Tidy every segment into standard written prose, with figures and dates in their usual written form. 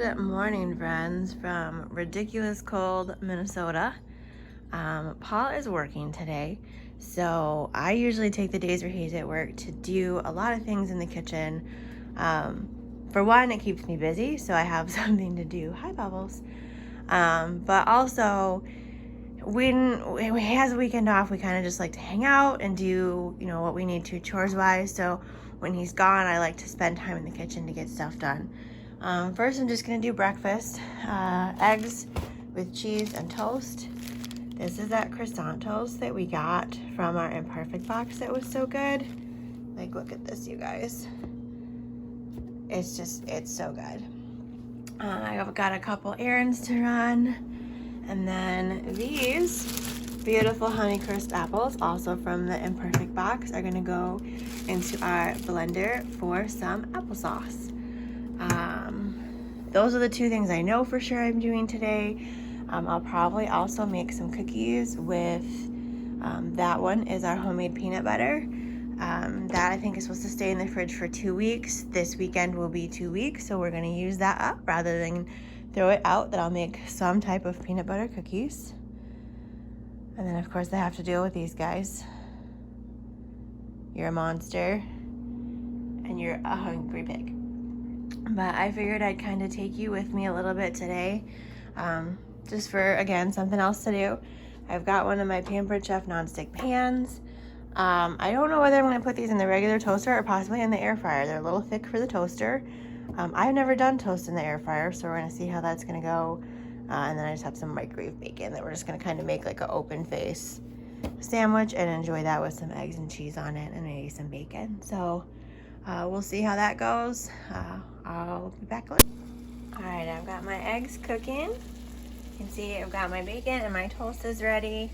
Good morning, friends, from ridiculous cold Minnesota. Paul is working today, so I usually take the days where he's at work to do a lot of things in the kitchen. For one, it keeps me busy, so I have something to do. Hi, Bubbles. But also, when he has a weekend off, we kind of just like to hang out and do, what we need to chores-wise. So when he's gone, I like to spend time in the kitchen to get stuff done. First, I'm just gonna do breakfast. Eggs with cheese and toast. This is that croissant toast that we got from our Imperfect box that was so good. Like, look at this, you guys. It's so good. I've got a couple errands to run. And then these beautiful Honeycrisp apples, also from the Imperfect box, are gonna go into our blender for some applesauce. Those are the two things I know for sure I'm doing today. I'll probably also make some cookies with, that one is our homemade peanut butter. That I think is supposed to stay in the fridge for 2 weeks. This weekend will be 2 weeks, so we're gonna use that up rather than throw it out. That I'll make some type of peanut butter cookies. And then of course I have to deal with these guys. You're a monster and you're a hungry pig. But I figured I'd kind of take you with me a little bit today, just for, again, something else to do. I've got one of my Pampered Chef nonstick pans. I don't know whether I'm going to put these in the regular toaster or possibly in the air fryer. They're a little thick for the toaster. I've never done toast in the air fryer, so we're going to see how that's going to go. And then I just have some microwave bacon that we're just going to kind of make like an open face sandwich and enjoy that with some eggs and cheese on it and maybe some bacon. So we'll see how that goes. I'll be back later. Alright, I've got my eggs cooking. You can see I've got my bacon and my toast is ready.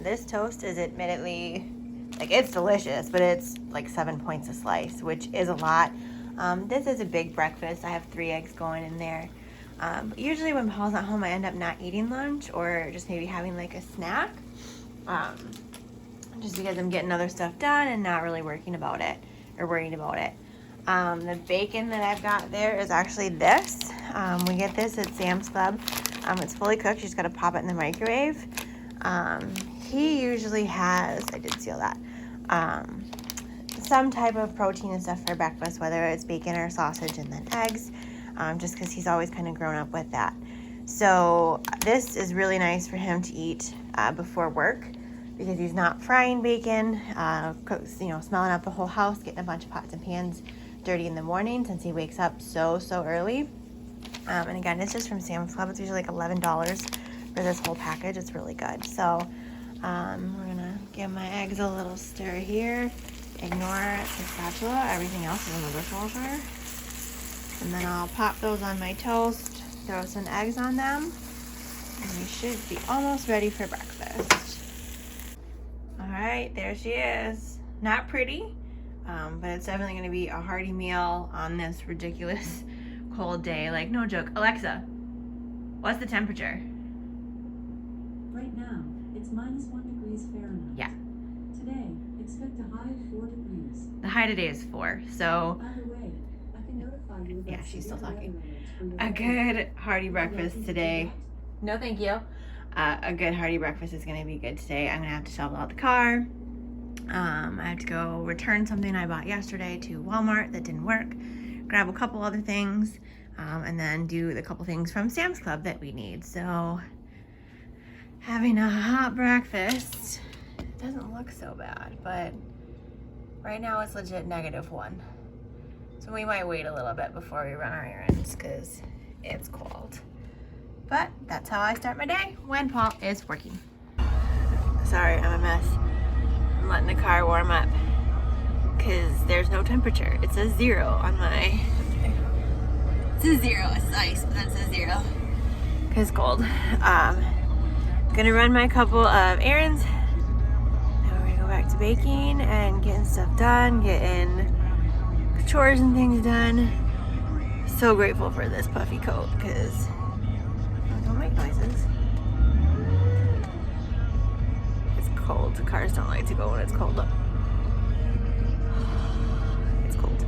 This toast is admittedly, like, it's delicious, but it's like 7 points a slice, which is a lot. This is a big breakfast. I have 3 eggs going in there. But usually when Paul's not home, I end up not eating lunch or just maybe having like a snack. Just because I'm getting other stuff done and not really worrying about it. The bacon that I've got there is actually this. We get this at Sam's Club. It's fully cooked. You just got to pop it in the microwave. He usually has, I did seal that, some type of protein and stuff for breakfast, whether it's bacon or sausage and then eggs, just because he's always kind of grown up with that. So this is really nice for him to eat before work, because he's not frying bacon, smelling up the whole house, getting a bunch of pots and pans dirty in the morning since he wakes up so early. And again, it's just from Sam's Club. It's usually like $11 for this whole package. It's really good. So we're gonna give my eggs a little stir here. Ignore the spatula. Everything else is in the dishwasher. And then I'll pop those on my toast, throw some eggs on them, and we should be almost ready for breakfast. All right, there she is. Not pretty, but it's definitely going to be a hearty meal on this ridiculous cold day. Like, no joke. Alexa, what's the temperature? Right now, it's -1 degrees Fahrenheit. Yeah. Today, expect a high of 4 degrees. The high today is 4, so By the way, I can notify you that yeah, she's still talking. a A good hearty breakfast today. No, thank you. A good hearty breakfast is going to be good today. I'm going to have to shovel out the car. I have to go return something I bought yesterday to Walmart that didn't work. Grab a couple other things, and then do the couple things from Sam's Club that we need. So having a hot breakfast doesn't look so bad, but right now it's legit -1. So we might wait a little bit before we run our errands because it's cold. But that's how I start my day when Paul is working. Sorry, I'm a mess. I'm letting the car warm up because there's no temperature. It says 0 on my... It says 0. It's ice, but that says 0 because it's cold. Gonna run my couple of errands. Now we're gonna go back to baking and getting stuff done, getting chores and things done. So grateful for this puffy coat because don't make noises. It's cold. The cars don't like to go when it's cold. It's cold.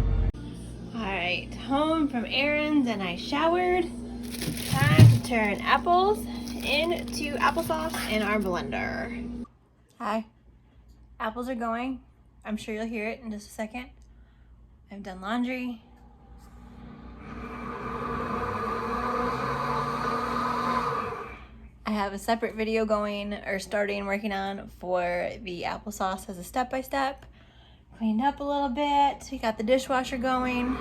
Alright, Alright, home from errands and I showered. Time to turn apples into applesauce in our blender. Hi. Apples are going. I'm sure you'll hear it in just a second. I've done laundry. I have a separate video going or starting working on for the applesauce as a step-by-step. Cleaned up a little bit. We got the dishwasher going.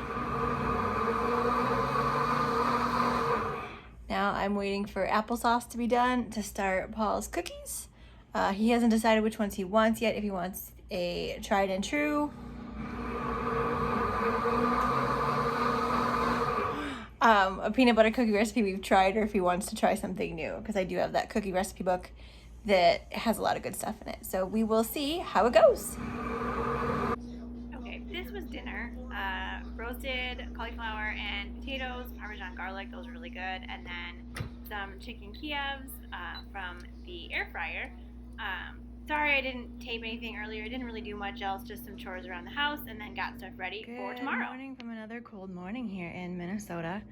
Now I'm waiting for applesauce to be done to start Paul's cookies. He hasn't decided which ones he wants yet, if he wants a tried and true. A peanut butter cookie recipe we've tried, or if he wants to try something new, because I do have that cookie recipe book that has a lot of good stuff in it. So we will see how it goes. Okay, this was dinner. Roasted cauliflower and potatoes, parmesan garlic, those were really good, and then some chicken kievs from the air fryer. Sorry I didn't tape anything earlier. I didn't really do much else, just some chores around the house, and then got stuff ready for tomorrow. Good morning from another cold morning here in Minnesota.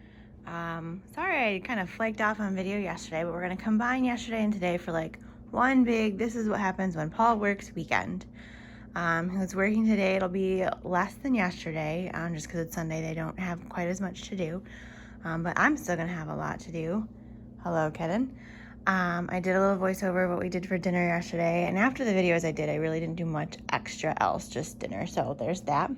Sorry I kind of flaked off on video yesterday, but we're going to combine yesterday and today for like one big, this is what happens when Paul works weekend. He was working today. It'll be less than yesterday, just because it's Sunday. They don't have quite as much to do, but I'm still going to have a lot to do. Hello, kitten. I did a little voiceover of what we did for dinner yesterday, and after the videos I did, I really didn't do much extra else, just dinner, so there's that.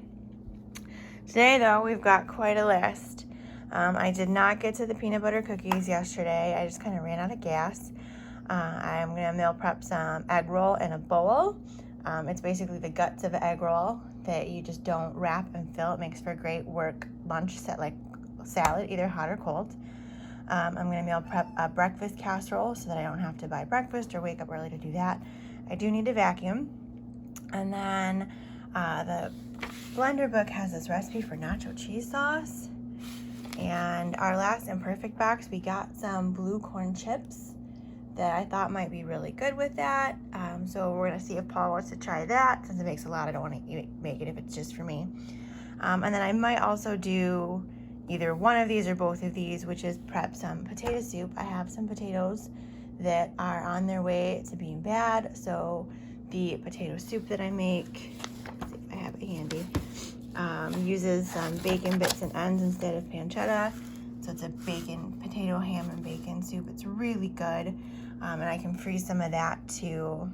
Today, though, we've got quite a list. I did not get to the peanut butter cookies yesterday. I just kind of ran out of gas. I'm going to meal prep some egg roll in a bowl. It's basically the guts of an egg roll that you just don't wrap and fill. It makes for a great work lunch set, like salad, either hot or cold. I'm going to meal prep a breakfast casserole so that I don't have to buy breakfast or wake up early to do that. I do need to vacuum. And then the blender book has this recipe for nacho cheese sauce. And our last imperfect box, we got some blue corn chips that I thought might be really good with that. So we're going to see if Paul wants to try that. Since it makes a lot, I don't want to make it if it's just for me. And then I might also do either one of these or both of these, which is prep some potato soup. I have some potatoes that are on their way to being bad, so the potato soup that I make, let's see if I have it handy, uses some bacon bits and ends instead of pancetta. So it's a bacon, potato, ham, and bacon soup. It's really good, and I can freeze some of that to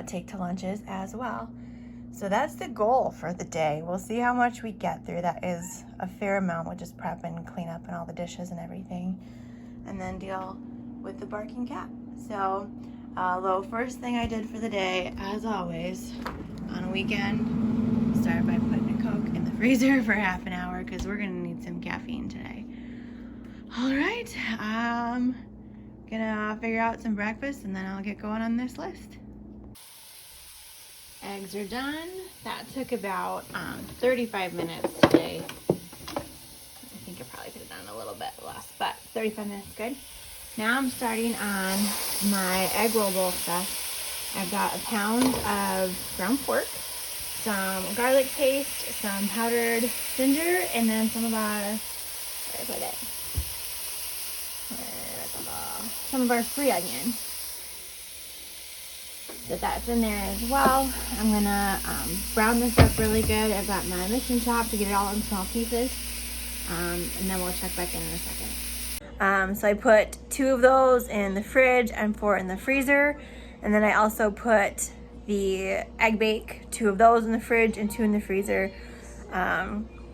take to lunches as well. So that's the goal for the day. We'll see how much we get through. That is a fair amount with just prep and clean up and all the dishes and everything. And then deal with the barking cat. So, the first thing I did for the day, as always, on a weekend, started by putting a Coke in the freezer for half an hour because we're going to need some caffeine today. All right, gonna figure out some breakfast and then I'll get going on this list. Eggs are done. That took about 35 minutes today. I think I probably could have done a little bit less, but 35 minutes good. Now I'm starting on my egg roll bowl stuff. I've got a pound of ground pork, some garlic paste, some powdered ginger, and then some of our, where did I put it? Some of our free onion. So that's in there as well. I'm gonna brown this up really good. I've got my mixing chop to get it all in small pieces, and then we'll check back in a second. So I put 2 of those in the fridge and 4 in the freezer, and then I also put the egg bake, 2 of those in the fridge and 2 in the freezer.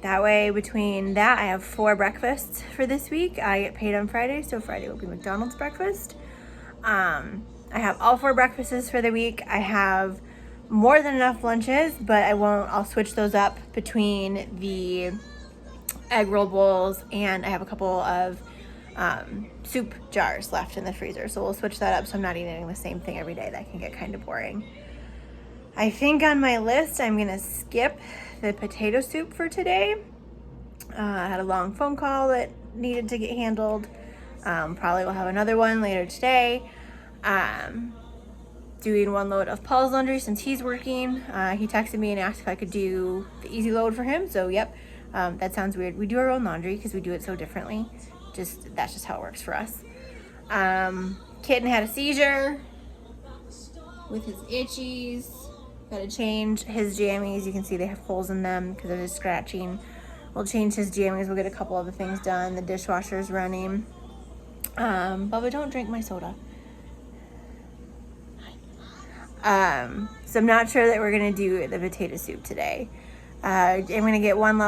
That way, between that, I have 4 breakfasts for this week. I get paid on Friday, so Friday will be McDonald's breakfast. I have all 4 breakfasts for the week. I have more than enough lunches, but I'll switch those up between the egg roll bowls, and I have a couple of soup jars left in the freezer. So we'll switch that up so I'm not eating the same thing every day. That can get kind of boring. I think on my list, I'm gonna skip the potato soup for today. I had a long phone call that needed to get handled. Probably will have another one later today. Doing 1 load of Paul's laundry since he's working. He texted me and asked if I could do the easy load for him. So yep, That sounds weird. We do our own laundry because we do it so differently. That's just how it works for us. Kitten had a seizure with his itchies. Gotta change his jammies. You can see they have holes in them because of his scratching. We'll change his jammies. We'll get a couple other things done. The dishwasher's running. Bubba, don't drink my soda. So I'm not sure that we're gonna do the potato soup today. I'm gonna get one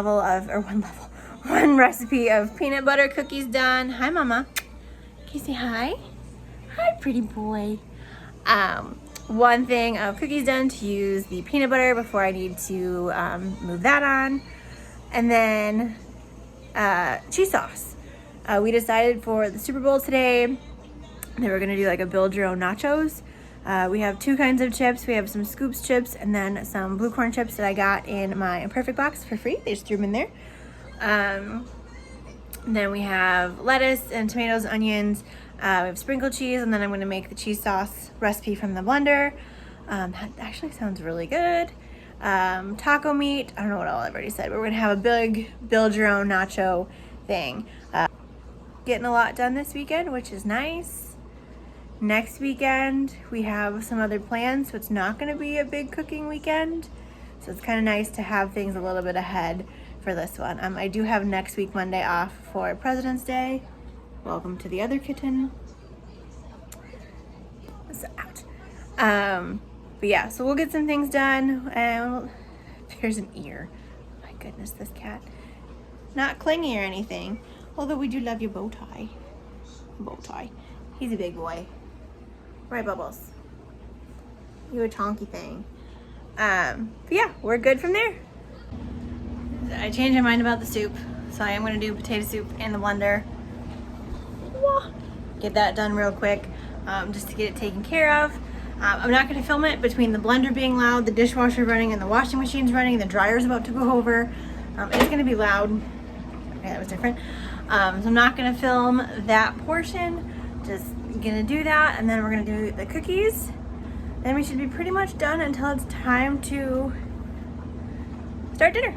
recipe of peanut butter cookies done. Hi, Mama. Can you say hi? Hi, pretty boy. One thing of cookies done to use the peanut butter before I need to move that on. And then cheese sauce. We decided for the Super Bowl today that we're gonna do like a build your own nachos. We have two kinds of chips. We have some Scoops chips and then some blue corn chips that I got in my Imperfect box for free. They just threw them in there. Then we have lettuce and tomatoes, onions. We have sprinkled cheese, and then I'm going to make the cheese sauce recipe from the blender. That actually sounds really good. Taco meat. I don't know what all I've already said, but we're going to have a big build your own nacho thing. Getting a lot done this weekend, which is nice. Next weekend, we have some other plans, so it's not going to be a big cooking weekend. So it's kind of nice to have things a little bit ahead for this one. I do have next week, Monday, off for President's Day. Welcome to the other kitten. What's out? But yeah, so we'll get some things done. And there's an ear. My goodness, this cat. Not clingy or anything. Although we do love your bow tie. Bow tie. He's a big boy. Right, Bubbles? You a chonky thing. But yeah, we're good from there. I changed my mind about the soup. So I am going to do potato soup in the blender. Get that done real quick, just to get it taken care of. I'm not going to film it between the blender being loud, the dishwasher running, and the washing machine's running, and the dryer's about to go over. It's going to be loud. Okay, that was different. So I'm not going to film that portion. Just going to do that, and then we're going to do the cookies. Then we should be pretty much done until it's time to start dinner.